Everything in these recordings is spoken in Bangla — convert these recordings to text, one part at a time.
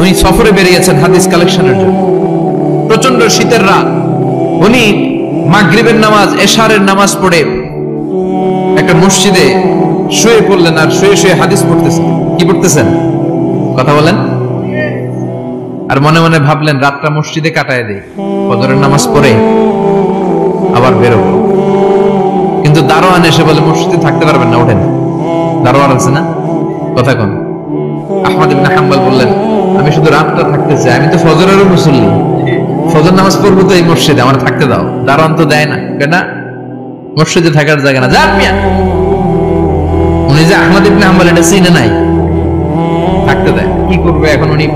উনি সফরে বেরিয়েছেন হাদিস কালেকশনের জন্য। প্রচন্ড শীতের রাত, উনি মাগরিবের নামাজ, এশারের নামাজ পড়ে একটা মসজিদে শুয়ে পড়লেন, আর শুয়ে শুয়ে হাদিস পড়তেছেন। কি পড়তেছেন? কথা বলেন। আর মনে মনে ভাবলেন রাতটা মসজিদে কাটায় দেই, ফজরের নামাজ পড়ে আবার বেরোবো। কিন্তু দারোয়ান এসে বলে মসজিদে থাকতে পারবেন না, ওঠেন। দারোয়ান আছে না, কথা কোন? আহমদ ইবনে হাম্বল বললেন আমি শুধু রাতটা থাকতে চাই, আমি তো ফজরেরও মুসল্লি, ফজর নামাজ পড়বো তো এই মসজিদে, আমার থাকতে দাও। দারোয়ান তো দেয় না, কেন? মসজিদে থাকার জায়গা না, যান মিয়া। উনি যে আহমদ ইবনে হাম্বল এটা চিনে নাই, থাকতে দেয়। কি করবে এখন? উনি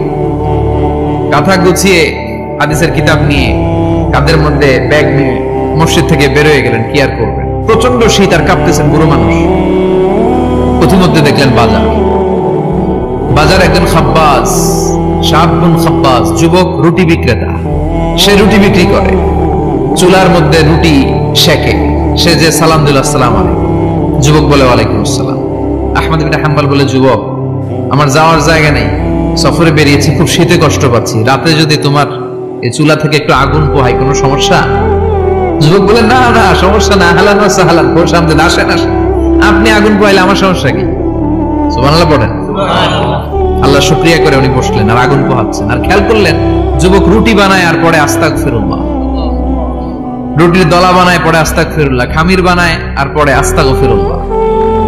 কাঁথা গুছিয়ে হাদিসের কিতাব নিয়ে কাঁধের মধ্যে ব্যাগ নিয়ে মসজিদ থেকে বের হয়ে গেলেন। কি আর করবেন, প্রচন্ড শীত, আর কাঁপতেছেন বুড়ো মানুষ। পথিমধ্যে দেখলেন বাজার, বাজার একজন খাব্বাস, শাবুন খাব্বাস, যুবক রুটি বিক্রেতা। সে রুটি বিক্রি করে, চুলার মধ্যে রুটি সেকে। সে যে সালাম দিল আসসালাম আলাইকুম, যুবক বলে ওয়ালাইকুম আসসালাম। আহমদ ইবনে হাম্বল বলে যুবক আমার যাওয়ার জায়গা নেই, সফরে বেরিয়েছি, খুব শীতে কষ্ট পাচ্ছি, রাতে যদি তোমার এই চুলা থেকে একটু আগুন পোহাই কোনো সমস্যা? যুবক বলে না না সমস্যা না, হালান সাহালান, ওর সামনে আসেন আসেন, আপনি আগুন পোহাইলে আমার সমস্যা কি? সুবহানাল্লাহ পড়েন। আল্লাহ শুকরিয়া করে উনি বসলেন আর আগুন পোহাচ্ছেন। আর খেয়াল করলেন যুবক রুটি বানায় আর পরে আস্তাগফিরুল্লাহ, রুটির দলা বানায় পরে আস্তাগফিরুল্লাহ, খামির বানায় আর পরে আস্তাগফিরুল্লাহ,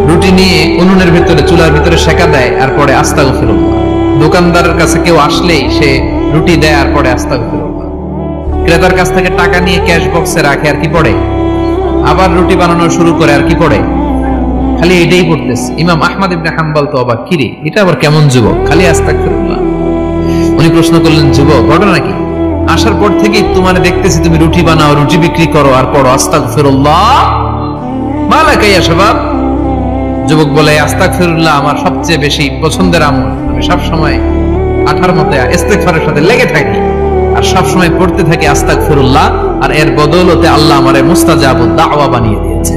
রুটি নিয়ে উনুনের ভিতরে চুলার ভিতরে সেকা দেয় আর পরে আস্তাগফিরুল্লাহ, দোকানদারের কাছে কেউ আসলেই সে রুটি দেয় আর পরে আস্তাগফিরুল্লাহ, ক্রেতার কাছ থেকে টাকা নিয়ে ক্যাশ বক্সে রাখে আর কি পড়ে, আবার রুটি বানানো শুরু করে আর কি পড়ে, খালি এটাই পড়তেছে। ইমাম আহমদ ইবনে হাম্বল তো অবাক, কিরে এটা আবার কেমন যুবক, খালি আস্তাগফিরুল্লাহ। উনি প্রশ্ন করলেন যুবক ঘটনা কি? আসার পর থেকেই তোমার দেখতেছি তুমি রুটি বানাও, রুটি বিক্রি করো আর পড়ো আস্তাগফিরুল্লাহ, মালাকা ইয়া শাবাব। যুবক বলে আস্তাগফিরুল্লাহ আমার সবচেয়ে বেশি পছন্দের আমল, আমি সব সময় আঠার মতে ইস্তেগফারের সাথে লেগে থাকি আর সব সময় পড়তে থাকি আস্তাগফিরুল্লাহ, আর এর বদৌলতে আল্লাহ আমারে মুস্তাজাবুদ দাওয়া বানিয়ে দিয়েছে।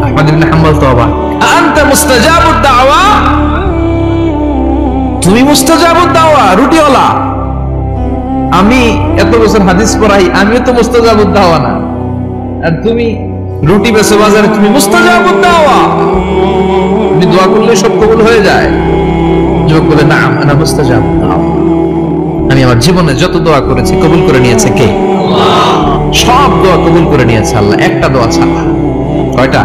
আহমদ ইবনে হাম্বল তো অবাক, আনতা মুস্তাজাবুদ দাওয়া, তুমি মুস্তাজাবুদ দাওয়া রুটিওয়ালা? আমি এত বছর হাদিস পড়াই, আমিও তো মুস্তাজাবুদ দাওয়া না, আর তুমি রুটি বেচো বাজারে, তুমি মুস্তাজাবুদ দাওয়া, তুমি দোয়া করলে সব কবুল হয়ে যায়? যুবক বলে না আনা মুস্তাজাবুদ দাওয়া, আমি আমার জীবনে যত দোয়া করেছি কবুল করে নিয়েছে কে? আল্লাহ। সব দোয়া কবুল করে নিয়েছে আল্লাহ, একটা দোয়া ছাড়া। কয়টা?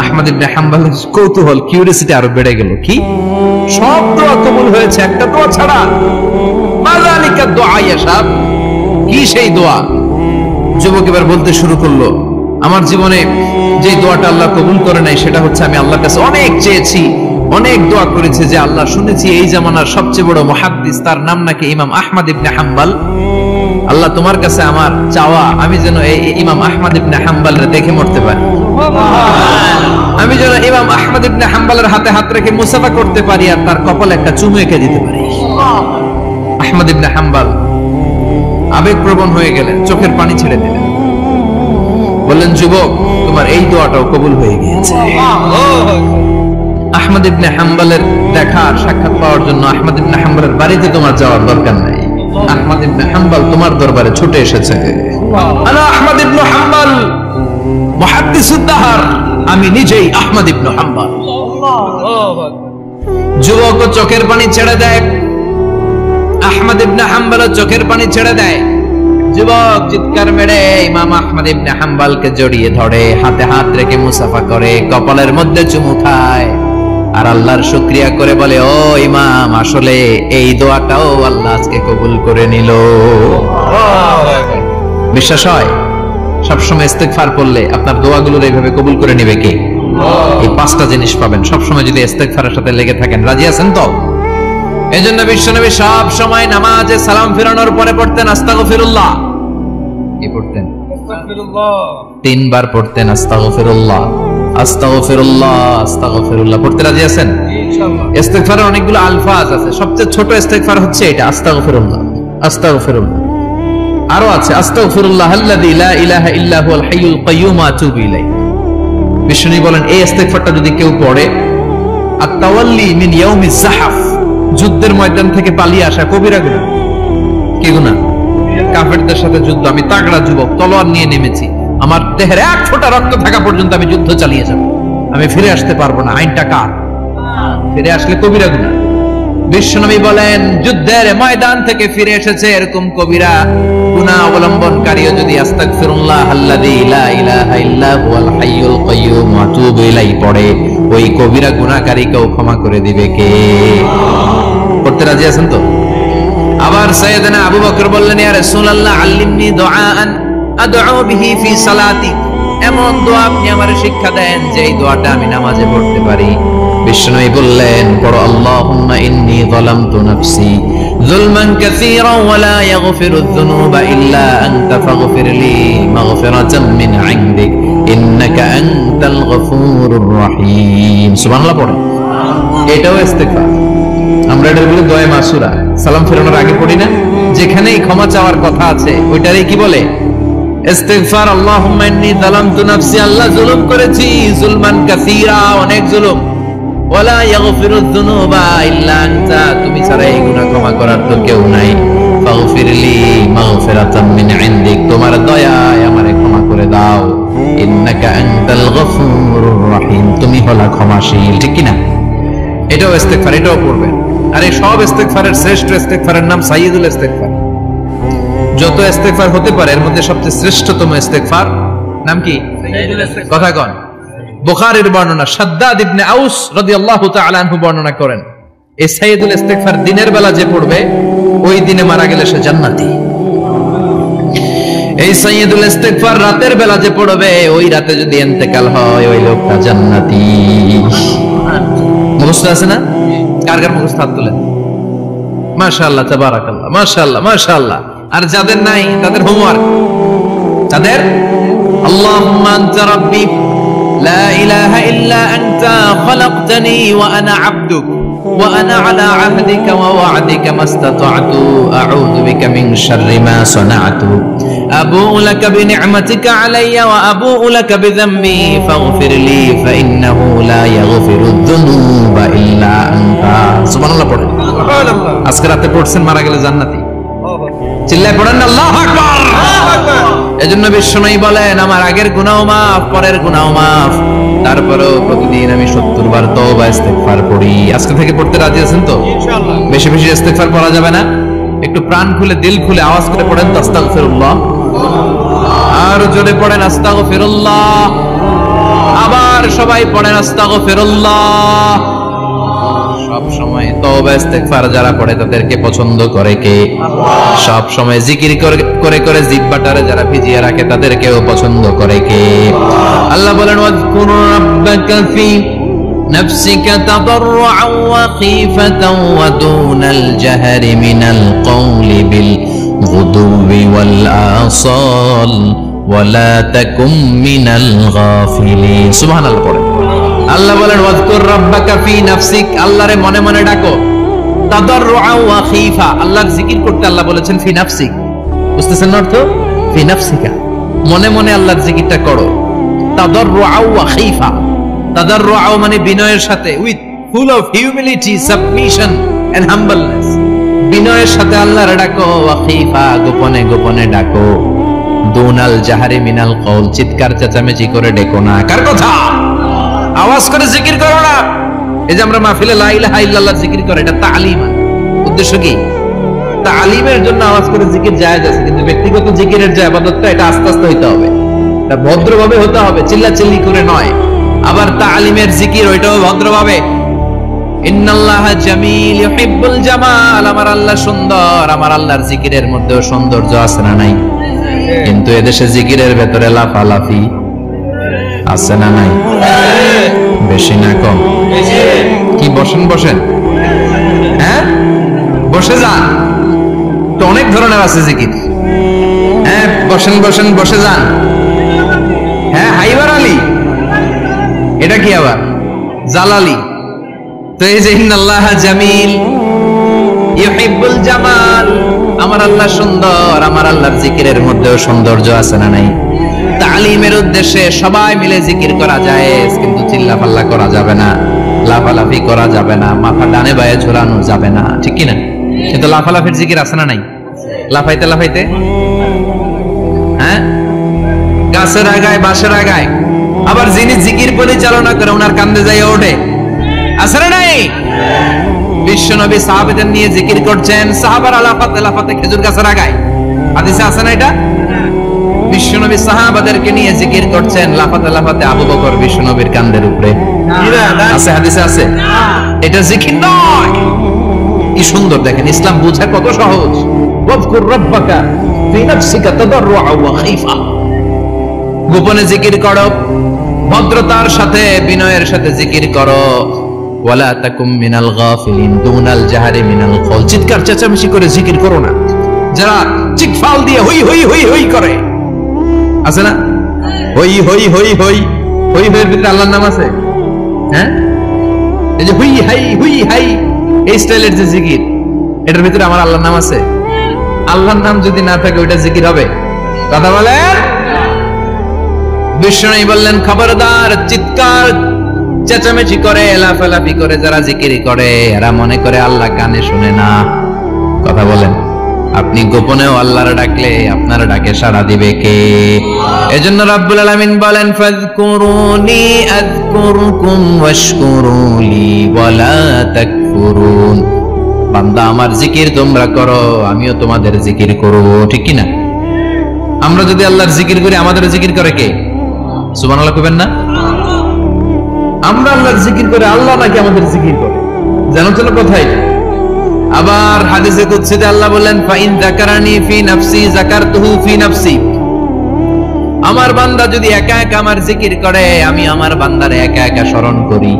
আহমদ ইবনে হাম্বলের কৌতূহল, কিউরিওসিটি আরো বেড়ে গেল। কি? সব দোয়া কবুল হয়েছে, একটা দোয়া ছাড়া। মাযালিকা দুআ ইয়া শাব, কি সেই দোয়া? যুবক এবার বলতে শুরু করলো আমার জীবনে যে দোয়াটা আল্লাহ কবুল করে নাই সেটা হচ্ছে আমি আল্লাহর কাছে অনেক চেয়েছি, অনেক দোয়া করেছি যে আল্লাহ শুনেছি এই জামানার সবচেয়ে বড় মুহাদ্দিস, তার নাম নাকি ইমাম আহমদ ইবনে হাম্বল। আল্লাহ তোমার কাছে আমার চাওয়া আমি যেন এই ইমাম আহমদ ইবনে হাম্বলরে দেখে মরতে পারি, আমি যেন ইমাম আহমদ ইবনে হাম্বলের হাতে হাত রেখে মুসাফা করতে পারি আর তার কপালে একটা চুমু এঁকে দিতে পারি। আহমদ ইবনে হাম্বল আবেগপ্রবণ হয়ে গেলেন, চোখের পানি ছেড়ে দিলেন, বললেন যুবক তোমার এই দোয়াটাও কবুল হয়ে গিয়েছে। আহমদ ইবনে হাম্বলের দেখা আর সাক্ষাৎ পাওয়ার জন্য আহমদ ইবনে হাম্বলের বাড়িতে তোমার যাওয়ার দরকার নাই, আহমদ ইবনে হাম্বল তোমার দরবারে ছুটে এসেছে। আনা আহমদ ইবনে হাম্বল মুহাদ্দিসুদ দাহর, আমি নিজেই আহমদ ইবনে হাম্বল। যুবক চোখের পানি ছেড়ে দেয়, আহমদ ইবনে হাম্বল চোখের পানি ছেড়ে দেয়। যুবক চিৎকার মেরে ইমাম আহমদ ইবনে হাম্বলকে জড়িয়ে ধরে, হাতে হাত রেখে মুসাফা করে, কপালের মধ্যে চুমু খায় আর আল্লাহর শুকরিয়া করে বলে ও ইমাম আসলে এই দোয়াটাও আল্লাহ আজকে কবুল করে নিল। বিশ্বাস হয় সবসময় ইস্তেগফার করলে আপনার দোয়াগুলোর এইভাবে কবুল করে নিবে কে? এই পাঁচটা জিনিস পাবেন সবসময় যদি ইস্তেগফারের সাথে লেগে থাকেন। রাজি আছেন তো? এজন্য বিশ্বনবী সব সময় নামাজে সালাম ফেরানোর পরে পড়তেন আস্তাগফিরুল্লাহ। কি পড়তেন? আস্তাগফিরুল্লাহ। তিনবার পড়তেন আস্তাগফিরুল্লাহ, আস্তাগফিরুল্লাহ, আস্তাগফিরুল্লাহ। পড়তে রাজি আছেন? ইনশাআল্লাহ। ইস্তেগফারের অনেকগুলো আলফাজ আছে, সবচেয়ে ছোট ইস্তেগফার হচ্ছে এটা আস্তাগফিরুল্লাহ, আস্তাগফিরুল্লাহ। আরো আছে আস্তাগফিরুল্লাহ আল্লাযী লা ইলাহা ইল্লা হুয়াল হাইয়ুল কাইয়্যুম ওয়া আতুবু ইলাইহি। বিশ্বনবী বলেন এই ইস্তেগফারটা যদি কেউ পড়ে, আত-তাওয়াল্লি মিন ইয়াউমিজ জাহাফ, যুদ্ধের ময়দান থেকে পালিয়ে আসা কবিরা গুনাহ। কি গুনাহ? কাফেরদের সাথে যুদ্ধ। আমি তাগড়া যুবক, তলোয়ার নিয়ে নেমেছি, আমার দেহের এক ফোঁটা রক্ত থাকা পর্যন্ত আমি যুদ্ধ চালিয়ে যাব, আমি ফিরে আসতে পারবো না। আইনটা কার? ফিরে আসলে কবিরা গুনাহ। বিশ্বনবী বলেন, যুদ্ধের ময়দান থেকে ফিরে এসেছে এরকম কবিরা গুনাহ অবলম্বনকারীও যদি আস্তাগফিরুল্লাহ আল্লাযী লা ইলাহা ইল্লা হুয়াল হাইয়ুল কাইয়্যুম ওয়া আতুবু ইলাইহি পড়ে, ওই কবিরা গুনাহকারীকেও ক্ষমা করে দিবে কে? করতে রাজি আছেন তো? আবার সাইয়েদনা আবু বকর বললেন, ইয়া রাসূলুল্লাহ আল্লিমনি দুআআন আদউ বিহি ফি সালাতি, এমন দোয়া আপনি আমারে শিক্ষা দেন যে এই দোয়াটা আমি নামাজে পড়তে পারি। বিশ্বনবী বললেন, পড়ো আল্লাহুম্মা ইন্নী যালামতু নাফসি যুলমান কাসীরান ওয়া লা ইয়াগফিরুয যুনুবা ইল্লা আনতা ফাগফিরলি মাগফিরাতাম মিন ইনদিক ইন্নাকা আনতাল গফুরুর রহিম। সুবহানাল্লাহ পড়েন। এটাও ইস্তেগফার। আমরা এটা বলি দোয়া মাসুরা, সালাম ফেরানোর আগে পড়ি না? যেখানেই ক্ষমা চাওয়ার কথা আছে ওইটারই কি বলে? ইস্তিগফার। আল্লাহুম্মা ইন্নী যালামতু নাফসি, আল্লাহ জুলুম করেছি, যুলমান কাসীরা, অনেক জুলুম। ওয়ালা ইয়াগফিরুয যুনুবা ইল্লা আনতা, তুমি ছাড়া এই গুনাহ ক্ষমা করার তো কেউ নাই। ফাগফিরলি মাগফিরাতাম মিন ইনদিক, তোমার দয়ায় আমারে ক্ষমা করে দাও। ইন্নাকা আনতাল গফুরুর রহিম, তুমি হলা ক্ষমাশীল। ঠিক কি না? এটাও ইস্তেগফার, এটাও পড়বেন। আর এই সব ইস্তেগফারের শ্রেষ্ঠ ইস্তেগফারের নাম সাইয়্যিদুল ইস্তেগফার। যত ইস্তেগফার হতে পারে এর মধ্যে সবচেয়ে শ্রেষ্ঠতম ইস্তেগফার নাম কি? সাইয়্যিদুল ইস্তেগফার। কথা কোন? বুখারীর বর্ণনা, শাদ্দাদ ইবনে আউস রাদিয়াল্লাহু তাআলা আনহু বর্ণনা করেন, এই সাইয়্যিদুল ইস্তেগফার দিনের বেলা যে পড়বে ওই দিনে মারা গেলে সে জান্নাতি। এই সাইয়্যিদুল ইস্তেগফার রাতের বেলা যে পড়বে ওই রাতে যদি ইন্তেকাল হয় ওই লোকটা জান্নাতি। মুখস্থ আছে না? কার কার মুখস্থ? হাত তোলেন। মাশাআল্লাহ, তাবারাকাল্লাহ, মাশাআল্লাহ, মাশাআল্লাহ। আর যাদের নাই তাদের হোমওয়ার্ক, তাদের আল্লাহুম্মা আনতা রাব্বি লা ইলাহা ইল্লা আনতা খালাকতানি ওয়া আনা আবদুক ওয়া আনা আলা আহদিকা ওয়া ওয়া'দিকা মাস্তাতা'তু আউযু বিকা মিন শাররি মা সানা'তু আবু'ু লাকা বিনি'মাতিকা আলাইয়া ওয়া আবু'ু লাকা বিযামবি ফাগফিরলি ফাইন্নাহু লা ইয়াগফিরুয যুনুবা ইল্লা আনতা। সুবহানাল্লাহ পড়েন। সুবহানাল্লাহ। আজকে রাতে পড়ছেন, মারা গেলে জান্নাতি। চিল্লায় পড়েন আল্লাহু আকবার। এজন্য বিশ্বনবী বলেন, আমার আগের গুনাহ মাফ, পরের গুনাহ মাফ, তারপরেও প্রতিদিন আমি 70 বার তওবা ইস্তেগফার পড়ি। আজকে থেকে পড়তে রাজি আছেন তো? ইনশাআল্লাহ। বেশি বেশি ইস্তেগফার পড়া যাবে না? একটু প্রাণ খুলে, দিল খুলে আওয়াজ করে পড়েন তো আস্তাগফিরুল্লাহ। আর জোরে পড়েন আস্তাগফিরুল্লাহ। আবার সবাই পড়েন আস্তাগফিরুল্লাহ। সব সময় তওবা ইস্তেগফার যারা পড়ে তাদেরকে পছন্দ করে কে? সব সময় জিকির করে করে জিহ্বাটারে যারা ভিজিয়ে রাখে তাদেরকেও পছন্দ করে কে? আল্লাহ বলেন, ওয়াজকুর রাব্বাকা ফি নাফসিকা তাদাররুআন ওয়া খীফাতান ওয়া দুনাল জাহরি মিনাল কওলি বিল গুদুবি ওয়াল আসাল ওয়া লা তাকুম মিনাল গাফিলিন। সুবহানাল্লাহ পড়েন। আল্লাহ বলেন, ওয়াজকুর রাব্বাকা ফি নাফসিক, আল্লাহরে মনে মনে ডাকো। তাদাররুআন ওয়া খীফা, আল্লাহর জিকির করতে আল্লাহ বলেছেন ফি নাফসিক। বুঝতেছেন না অর্থ? ফি নাফসিকা, মনে মনে আল্লাহর জিকিরটা করো। তাদাররুআন ওয়া খীফা, তাদাররুআন মানে বিনয়ের সাথে, with full of humility, submission and humbleness. বিনয়ের সাথে আল্লাহরে ডাকো। ওয়া খীফা, গোপনে গোপনে ডাকো। দুনাল জাহারি মিনাল কওল, চিৎকার চেঁচামেচি করে ডেকো না। কার কথা? আওয়াজ করে জিকির করো না। এই যে আমরা মাহফিলে লা ইলাহা ইল্লাল্লাহ জিকির করে, এটা তালিম। উদ্দেশ্য কি? তালিমের জন্য আওয়াজ করে জিকির জায়েজ আছে, কিন্তু ব্যক্তিগত জিকিরের যে ইবাদতটা এটা আস্তে আস্তে হইতে হবে, এটা ভদ্রভাবে হতে হবে, চিল্লাচিল্লি করে নয়। আবার তালিমের জিকির ওইটাও ভদ্রভাবে। ইন্নাল্লাহা জামিল ইউহিব্বুল জামাল, আমার আল্লাহ সুন্দর, আমার আল্লাহর জিকিরের মধ্যেও সৌন্দর্য আছে না নাই? কিন্তু এদেশে জিকিরের ভেতরে লাফালাফি আছে না নাই? বেশি না কম? কি বসেন বসেন, হ্যাঁ বসে যান তো, অনেক ধরনের আছে জিকির। হ্যাঁ বসেন বসেন, বসে যান। হ্যাঁ হাইবার আলী, এটা কি আবার জালালি? তো এই যে ইন্নাল্লাহা জামিল ইউহিব্বুল জামাল, আমার আল্লাহ সুন্দর, আমার আল্লাহর জিকিরের মধ্যেও সৌন্দর্য আছে না নাই? তালিমের উদ্দেশ্যে সবাই মিলে জিকির করা যায়, কিন্তু চিল্লাপাল্লা করা যাবে না। লাফালাফি করা যাবে না, মাথা ডানে বায়ে ঝোলানো যাবে না, ঠিক কিনা? কিন্তু লাফালাফির জিকির আছে না নাই? লাফাইতে লাফাইতে, হ্যাঁ, গাছের আগায় বাঁশের আগায়, আবার যিনি জিকির পরিচালনা করে ওনার কান্দে যাই ওঠে, আছে না নাই? বিশ্বনবী সাহাবাদের নিয়ে জিকির করছেন, সাহাবারা লাফাতে লাফাতে খেজুর গাছের আগায়, হাদিসে আছে না এটা? বিশ্বনবী সাহাবাদেরকে নিয়ে জিকির করছেন, লাফাতে লাফাতে আবু বকর বিশ্বনবীর কান্দের উপরে, আছে হাদিসে আছে? এটা জিকির নয়। কি সুন্দর দেখেন, ইসলাম বোঝা কত সহজ। ওয়াজকুর রাব্বাকা ফি নাফসিকা তাদাররুআ ওয়া খাইফা, গোপনে জিকির করো, ভদ্রতার সাথে বিনয়ের সাথে জিকির করো। ওয়ালা তাকুম মিনাল গাফিলিন দুনাল জাহারি মিনাল কওল, চিৎকার চেঁচামেচি করে জিকির করো না। যারা চিৎফাল দিয়ে হই হই হই হই করে, আছে না? হই হই হই হই হই হইয়ের ভিতরে আল্লাহর নাম আছে, হ্যাঁ? এই যে হুই হাই হুই হাই, এই স্টাইলের যে জিকির, এটার ভিতরে আমার আল্লাহর নাম আছে? আল্লাহর নাম যদি না থাকে ওইটা জিকির হবে? কথা বলেন। বিষ্ণু বললেন, খবরদার, চিৎকার চেঁচামেচি করে লাফালাফি করে যারা জিকির করে এরা মনে করে আল্লাহ কানে শুনে না। কথা বলেন। আপনি গোপনেও আল্লাহর ডাকলে আপনার ডাকে সাড়া দিবে কে? এজন্য রাব্বুল আলামিন বলেন, ফাযকুরুনি আযকুরকুম ওয়াশকুরুলি ওয়ালা তাকফুরুন। বান্দা, আমার জিকির তোমরা করো, আমিও তোমাদের জিকির করব, ঠিক কি না? আমরা যদি আল্লাহর জিকির করি, আমাদের জিকির করে কে? সুবহানাল্লাহ কইবেন না? আমরা আল্লাহর জিকির করে, আল্লাহ নাকি আমাদের জিকির করে? জানো তো কথাই। আবার হাদিসে কুদসিতে আল্লাহ বলেন, ফাইন যাকারানি ফি নাফসি যাকারতুহু ফি নাফসি। আমার বান্দা যদি একা একা আমার জিকির করে, আমি আমার বান্দারে একা একা স্মরণ করি।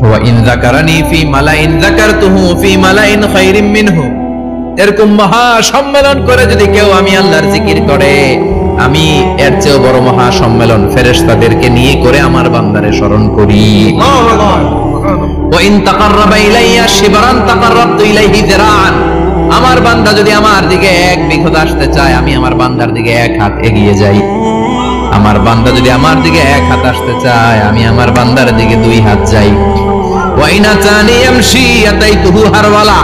ওয়া ইন যাকারানি ফি মালাইন যাকারতুহু ফি মালাইন খায়রিম মিনহু। এরকম মহা সম্মেলন করে যদি কেউ আমি আল্লাহর জিকির করে, আমি এর চেয়ে বড় মহা সম্মেলন ফেরেশতাদেরকে নিয়ে করে আমার বান্দারে স্মরণ করি। ওয়া ইন তাকাররাবা ইলাইয়া শিবরান তাকাররাবতু ইলাইহি যিরাআন। আমার বান্দা যদি আমার দিকে এক বিঘত আসতে চায়, আমি আমার বান্দার দিকে এক হাত এগিয়ে যাই। আমার বান্দা যদি আমার দিকে এক হাত আসতে চায়, আমি আমার বান্দার দিকে দুই হাত যাই। ওয়া ইন আতানি ইয়ামশি আতাইতুহু হারওয়ালা।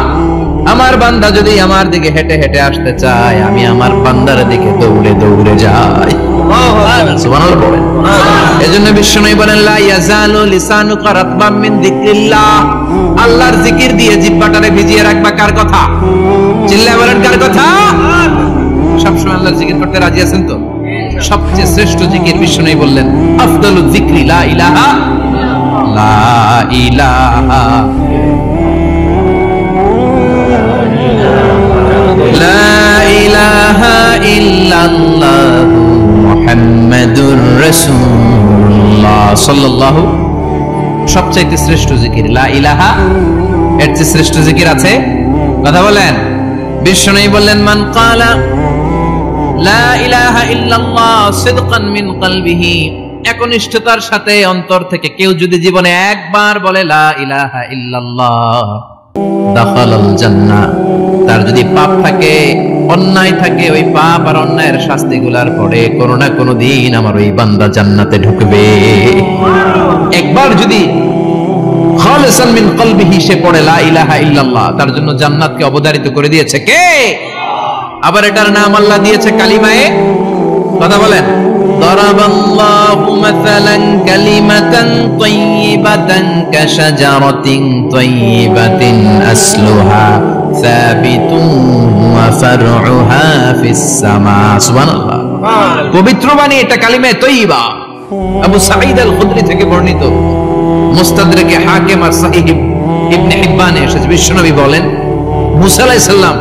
আমার বান্দা যদি আমার দিকে হেঁটে হেঁটে আসতে চায়, আমি আমার বান্দার দিকে দৌড়ে দৌড়ে যাই। সুবহানাল্লাহ বলেন। এজন্য বিশ্বনবী বলেন, লা ইয়াজালু লিসানুকা রাতবাম মিন যিকরিল্লাহ। আল্লাহর জিকির দিয়ে জিহ্বাটারে ভিজিয়ে রাখবা। কার কথা? চিল্লায় বলেন, কার কথা? সবসময় আল্লাহর জিকির করতে রাজি আছেন তো? সবচেয়ে শ্রেষ্ঠ জিকির বিশ্বনবী বললেন, আফদালুয যিকরি লা ইলাহা লা ইলাহা লা ইলাহা ইল্লাল্লাহু মুহাম্মাদুর রাসূলুল্লাহ সাল্লাল্লাহু। সবচেয়ে শ্রেষ্ঠ জিকির লা ইলাহা। এর চেয়ে শ্রেষ্ঠ জিকির আছে? কথা বলেন। বিশ্বনবী বললেন, মান ক্বালা লা ইলাহা ইল্লাল্লাহ সিদকান মিন কলবিহি। একনিষ্ঠতার সাথে অন্তর থেকে কেউ যদি জীবনে একবার বলে লা ইলাহা ইল্লাল্লাহ, দাখালাল জান্নাহ। তার যদি পাপ থাকে, অন্যায় থাকে, ওই পাপ আর অন্যায়ের শাস্তিগুলার পরে কোনো না কোনো দিন আমার ওই বান্দা জান্নাতে ঢুকবে। একবার যদি খালিসান মিন কলবিহি সে পড়ে লা ইলাহা ইল্লাল্লাহ, তার জন্য জান্নাতকে অবধারিত করে দিয়েছে কে? আবার এটার নাম আল্লাহ দিয়েছে কালিমায়ে। কথা বলেন। দারাবাল্লাহু মাসালান কালিমাতান তাইয়িবাতান কাশাজারাতিন তাইয়িবাতিন আসলুহা সাবিতুন ওয়া ফারউহা ফিস সামা। সুবহানাল্লাহ। পবিত্র বাণী এটা কালিমায়ে তাইয়িবা। আবু সাঈদ আল খুদরি থেকে বর্ণিত, মুস্তাদরাকে হাকিম আর সহিহ ইবনে হিব্বানে এসেছে। বিশ্বনবী বলেন, মুসা আলাইহিস সালাম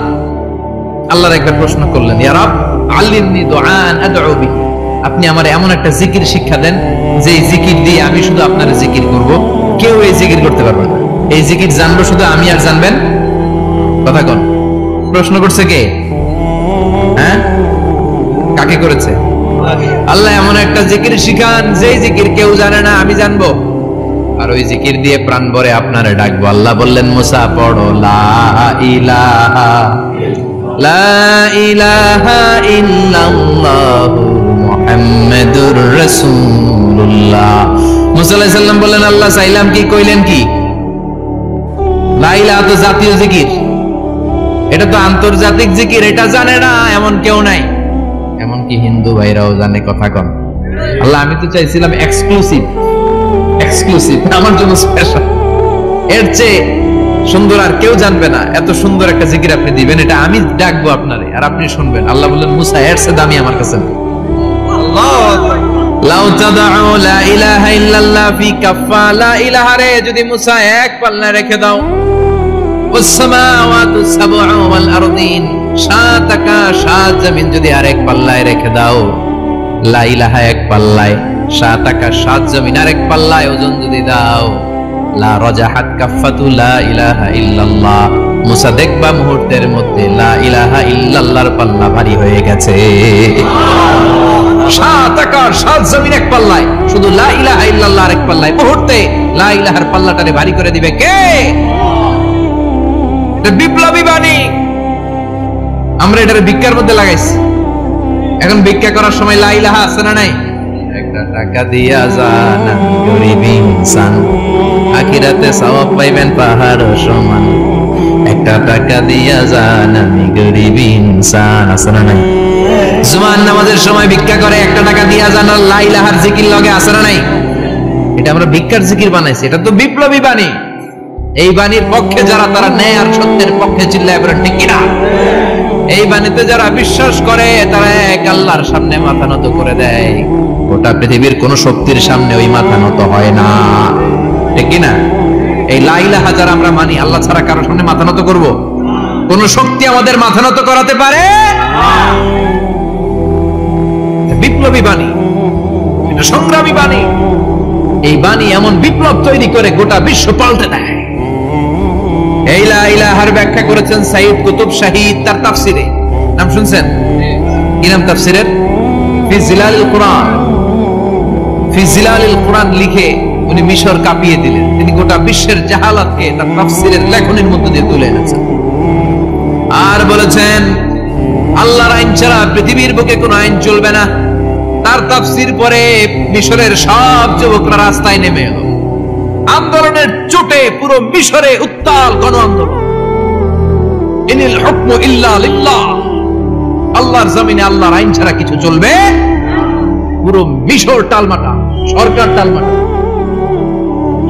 আল্লাহর একবার প্রশ্ন করলেন, ইয়া রাব আল্লিমনি দুআন আদউ বিহি। আপনি আমারে এমন একটা জিকির শিক্ষা দেন যে জিকির দিয়ে আমি শুধু আপনার জিকির করব, কেউ এই জিকির করতে পারবে না। এই জিকির জানবো শুধু আমি আর জানবেন। কথা কোন? প্রশ্ন করছে কে? হ্যাঁ, কাকে করেছে? আল্লাহ এমন একটা জিকির শিখান যে জিকির কেউ জানে না, আমি জানবো, আর ওই জিকির দিয়ে প্রাণ ভরে আপনারে ডাকবো। আল্লাহ বললেন, মুসা পড়ো লা ইলাহা লা ইলাহা ইল্লাল্লাহু মুহাম্মাদুর রাসূলুল্লাহ। মুসা আলাইহিস সালাম বললেন, আল্লাহ চাইলাম কি, কইলেন কি? লা ইলাহা তো জাতীয় জিকির, এটা তো আন্তর্জাতিক জিকির, এটা জানে না এমন কেউ নাই। এমনকি হিন্দু ভাইরাও জানে। কথা কম। আল্লাহ, আমি তো চাইছিলাম এক্সক্লুসিভ, আমার জন্য স্পেশাল, এর চেয়ে সুন্দর আর কেউ জানবে না। এত সুন্দর একটা জিকির আপনি দিবেন, এটা আমি ডাকবো আপনারে আর আপনি শুনবেন। আল্লাহ বললেন, মুসা, এর চেয়ে দামি আমার কাছে নেই। লাউ তাদউ লা ইলাহা ইল্লাল্লাহ ফি কাফা, লা ইলাহা রে যদি মুসা এক পাল্লায় রেখে দাও, ওয়াস সামাওয়াতু সাবউ ওয়াল আরদিন, সাত আকাশ সাত জমিন যদি আরেক পাল্লায় রেখে দাও, লা ইলাহা এক পাল্লায়, সাত আকাশ সাত জমিন আরেক পাল্লায় ওজন যদি দাও, লা রাজাহাত কাফাতু লা ইলাহা ইল্লাল্লাহ, মুসা দেখবা মুহূর্তের মধ্যে লা ইলাহা ইল্লাল্লাহর পাল্লা ভারী হয়ে গেছে। সাত আকাশ সাত জমিন এক পাল্লায়, শুধু লা ইলাহা ইল্লাল্লাহ আরেক পাল্লায়, মুহূর্তে লা ইলাহার পাল্লাটারে ভারী করে দিবে কে? এটা বিপ্লবী বাণী। আমরা এটার ভিক্ষার মধ্যে লাগাইছি। এখন ভিক্ষা করার সময় লা ইলাহা আছে না নাই? একটা টাকা দিয়া যান, আমি গরিব ইনসান, আখিরাতে সওয়াব পাইবেন পাহাড় সমান। একটা টাকা দিয়া যান, আমি গরিব ইনসান, আছে না নাই? জুমার নামাজের সময় ভিক্ষা করে, একটা টাকা দিয়া যান, আর লা ইলাহার জিকির লগে, আছে না নাই? এটা আমরা ভিক্ষার জিকির বানাইছি। এটা তো বিপ্লবী বাণী। এই বাণীর পক্ষে যারা, তারা ন্যায় আর সত্যের পক্ষে চিল্লায় বলেন ঠিক কিনা? এই বাণীতে যারা বিশ্বাস করে, তারা এক আল্লাহর সামনে মাথা নত করে দেয়। গোটা পৃথিবীর কোন শক্তির সামনে ওই মাথা নত হয় না, ঠিক কিনা? এই লা ইলাহা যারা আমরা মানি, আল্লাহ ছাড়া কারোর সামনে মাথা নত করব? কোন শক্তি আমাদের মাথা নত করাতে পারে? বিপ্লবী বাণী, এটা সংগ্রামী বাণী। এই বাণী এমন বিপ্লব তৈরি করে গোটা বিশ্ব পাল্টে দেয়। এই লা ইলাহার ব্যাখ্যা করেছেন সাইয়্যিদ কুতুব শাহীদ তার তাফসিরে। নাম শুনছেন? কি নাম তাফসিরের? ফি জিলালিল কুরআন। ফি জিলালিল কুরআন লিখে উনি মিশর কাঁপিয়ে দিলেন। তিনি গোটা বিশ্বের জাহালাতকে তার তাফসিরের লেখনের মধ্যে দিয়ে তুলে এনেছেন। আর বলেছেন, আল্লাহর আইন ছাড়া পৃথিবীর বুকে কোনো আইন চলবে না। তার তাফসির পরে মিশরের সব যুবকরা রাস্তায় নেমে এলো। আন্দোলনের চোটে পুরো মিশরে উত্তাল গণ আন্দোলন। ইনিল হুকমু ইল্লা লিল্লাহ, আল্লাহর জমিনে আল্লাহর আইন ছাড়া কিছু চলবে? পুরো মিশর টালমাটা, সরকার টালমাটা।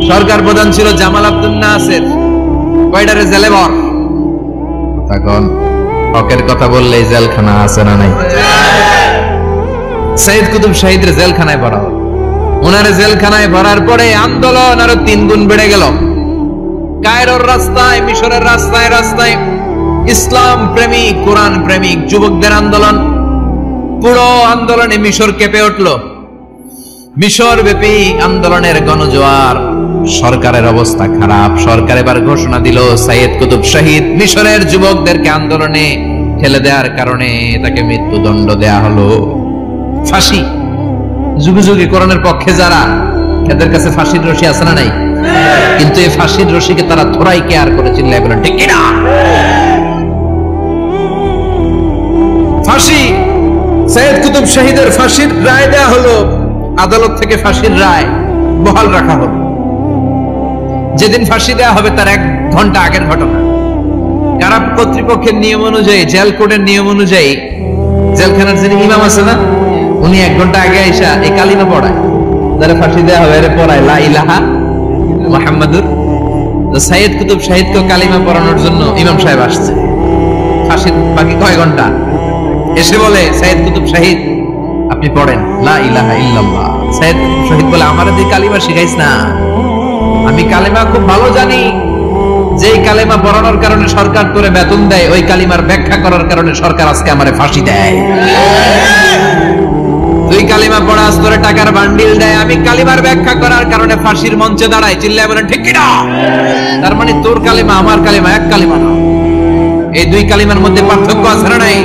সরকার প্রধান ছিল জামাল আব্দুল নাসের, কয়টারে জেলে ভর। তখন হকের কথা বললে জেলখানা আছে না নাই? সাইয়্যিদ কুতুব শাহীদের জেলখানায় ভরা হলো। ওনারে জেলখানায় ভরার পরে আন্দোলন আরো 3 গুণ বেড়ে গেল। কায়রোর রাস্তায়, মিশরের রাস্তায় রাস্তায় ইসলাম প্রেমিক, কোরআন প্রেমিক যুবকদের আন্দোলন। পুরো আন্দোলনে মিশর কেঁপে উঠল। মিশর ব্যাপী আন্দোলনের গণজোয়ার। সরকারের অবস্থা খারাপ। সরকার এবার ঘোষণা দিল, সাইয়্যিদ কুতুব শাহীদ মিশরের যুবকদেরকে আন্দোলনে ঠেলে দেওয়ার কারণে তাকে মৃত্যুদণ্ড দেয়া হলো, ফাঁসি। যুগে যুগে কোরআনের পক্ষে যারা, এদের কাছে ফাঁসির রশি আছে না নাই? কিন্তু এই ফাঁসির রশিকে তারা থোড়াই কেয়ার করে চিল্লায় বলেন ঠিক কিনা? ফাঁসি, সাইয়্যিদ কুতুব শাহীদের ফাঁসির রায় দেয়া হলো। আদালত থেকে ফাঁসির রায় বহাল রাখা হলো। যেদিন ফাঁসি দেওয়া হবে তার 1 ঘন্টা আগের ঘটনা। কারা কর্তৃপক্ষের নিয়ম অনুযায়ী, জেল কোডের নিয়ম অনুযায়ী, জেলখানার যিনি ইমাম আছে না, উনি 1 ঘন্টা আগে এসে এই কালিমা পড়ায়, যারা ফাঁসি দেওয়া হবে এর পড়ায় লা ইলাহা মুহাম্মাদুর। সাইয়্যিদ কুতুব শাহীদকে কালিমা পড়ানোর জন্য ইমাম সাহেব আসছে। ফাঁসির বাকি কয় ঘন্টা, এসে বলে, সাইয়্যিদ কুতুব শাহীদ আপনি পড়েন লা ইলাহা ইল্লাল্লাহ। সাইয়্যিদ কুতুব শাহীদ বলে, আমারে তুই কালিমা শিখাইস না, আমি কালিমা খুব ভালো জানি। যেই কালিমা পড়ানোর কারণে সরকার করে বেতন দেয়, ওই কালিমার ব্যাখ্যা করার কারণে সরকার আজকে আমারে ফাঁসি দেয়। তুই কালিমা পড়াস, তোরে টাকার বান্ডিল দেয়, আমি কালিমার ব্যাখ্যা করার কারণে ফাঁসির মঞ্চে দাঁড়াই, চিল্লায় বলেন ঠিক কিনা? তার মানে তোর কালিমা আমার কালিমা এক কালিমা না। এই 2 কালিমার মধ্যে পার্থক্য আছে না নাই?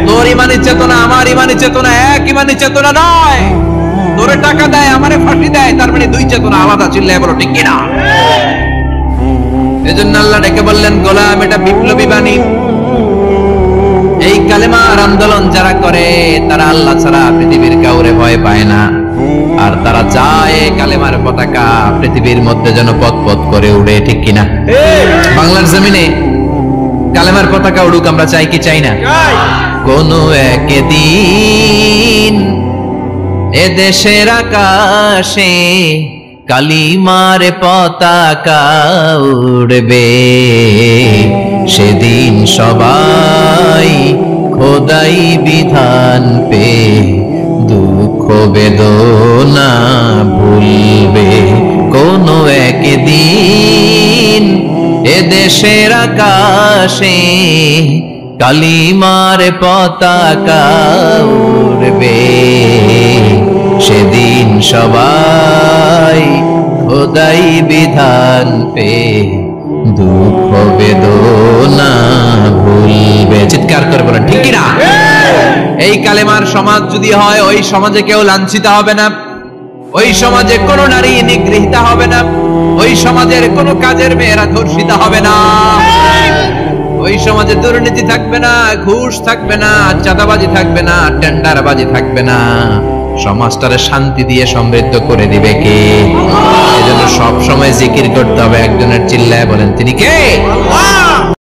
তোর ইমানি চেতনা আমার ইমানি চেতনা এক ইমানি চেতনা নয়। তোরে টাকা দেয়, আমারে ফাঁসি দেয়, তার মানে 2 চেতনা আলাদা, চিল্লায় বলো ঠিক কিনা? এজন্য আল্লাহ ডেকে বললেন, গোলাম এটা বিপ্লবী বাণী। এই এই কালেমার আন্দোলন যারা করে তারা আল্লাহ ছাড়া পৃথিবীর কাউরে ভয় পায় না। আর তারা চায় কালেমার পতাকা পৃথিবীর মধ্যে যেন পথ করে উড়ে, ঠিক কিনা? বাংলার জমিনে কালেমার পতাকা উড়ুক, আমরা চাই কি চাই না? কোন একদিন এদেশের আকাশে কালিমার পতাকা উড়বে, সেদিন সবাই খোদাই বিধান পে দুঃখ বেদনা ভুলবে। কোন একদিন এদেশের আকাশে কালিমার পতাকা উড়বে, সেদিন সবাই খোদাই বিধান পে দুঃখ বেদনা ভুলবে। চিৎকার করে বলেন ঠিক কিনা? এই কালেমার সমাজ যদি হয়, ওই সমাজে কেউ লাঞ্ছিত হবে না, ওই সমাজে কোনো নারী নিগৃহীতা হবে না, ওই সমাজের কোনো কাজের মেয়েরা ধর্ষিত হবে না, ওই সমাজে দুর্নীতি থাকবে না, ঘুষ থাকবে না, চাঁদাবাজি থাকবে না, টেন্ডারবাজি থাকবে না। সমাজটারে শান্তি দিয়ে সমৃদ্ধ করে দিবে কে? এজন্য সব সময় জিকির করতে হবে একজনের, চিল্লায় বলেন তিনি কে?